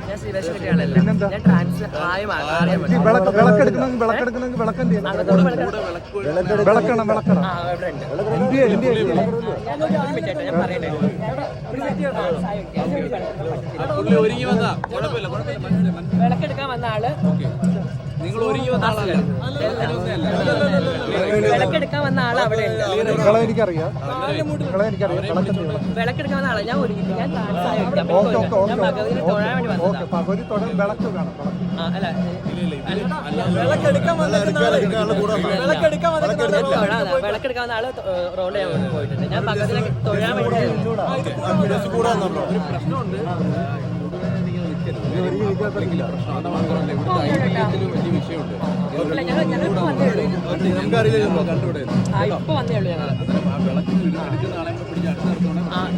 ഞാൻ ശ്രീവേഷം കിട്ടിയാളല്ല. ഞാൻ ട്രാൻസ് വിളക്കെടുക്കാൻ വന്ന ആള് വിളക്കെടുക്കാൻ വന്ന ആള് അവിടെ ഉണ്ട്. വിളക്കെടുക്കാൻ വന്ന ആള് ഞാൻ ഒരുങ്ങിട്ട് ഞാൻ ഭഗവതിനെ തൊഴാൻ വേണ്ടി വന്നതാ. വിളക്കെടുക്കാൻ വന്ന ആള് റോഡ് പോയിട്ടുണ്ട്. ഞാൻ ഭഗവതിനെ തൊഴാൻ വേണ്ടി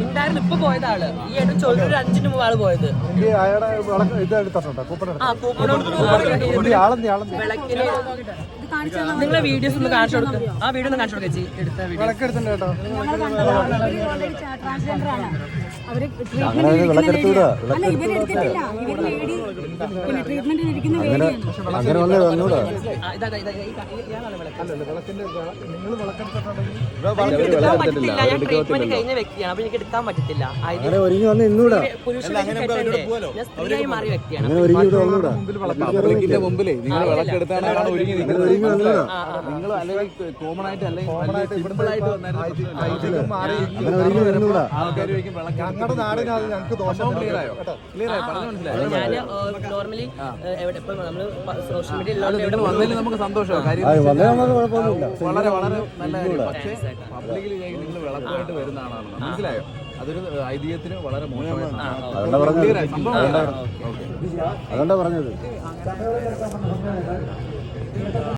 ഉണ്ടായിരുന്നു. ഇപ്പൊ പോയത് ആള് ഈ ഏട്ടൻ ചോദിച്ചു 5 മിനിറ്റ് മുമ്പ് ആള് പോയത്. നിങ്ങളെ വീഡിയോസ് ഒന്ന് കാണിച്ചു കൊടുക്കും. ആ വീഡിയോ ഒന്ന് കാണിച്ചു കൊടുക്കാം ചേച്ചി. എടുത്ത വീഡിയോ പറ്റത്തില്ല. ഞാൻ ട്രീറ്റ്മെന്റ് കഴിഞ്ഞ വ്യക്തിയാണ്. അപ്പൊ എനിക്ക് എടുക്കാൻ പറ്റത്തില്ല. സ്ത്രീയായി മാറിയ വ്യക്തിയാണ്. കോമൺ ആയിട്ട് ഞങ്ങളുടെ നാടിന് അത് ഞങ്ങൾക്ക് ദോഷം. ഞാൻ നോർമലി എവിടെ ഇപ്പൊ നമ്മള് സോഷ്യൽ മീഡിയ വന്നതിൽ നമുക്ക് സന്തോഷമാണ്. കാര്യം വളരെ വളരെ നല്ല കാര്യം. പക്ഷേ പബ്ലിക്കിൽ നിങ്ങൾ വിളക്കുമായിട്ട് വരുന്ന ആളാണ്, മനസ്സിലായോ? അതൊരു ഐതിഹ്യത്തിന് വളരെ മോശമാണ്. അതുകൊണ്ടാ പറഞ്ഞത്.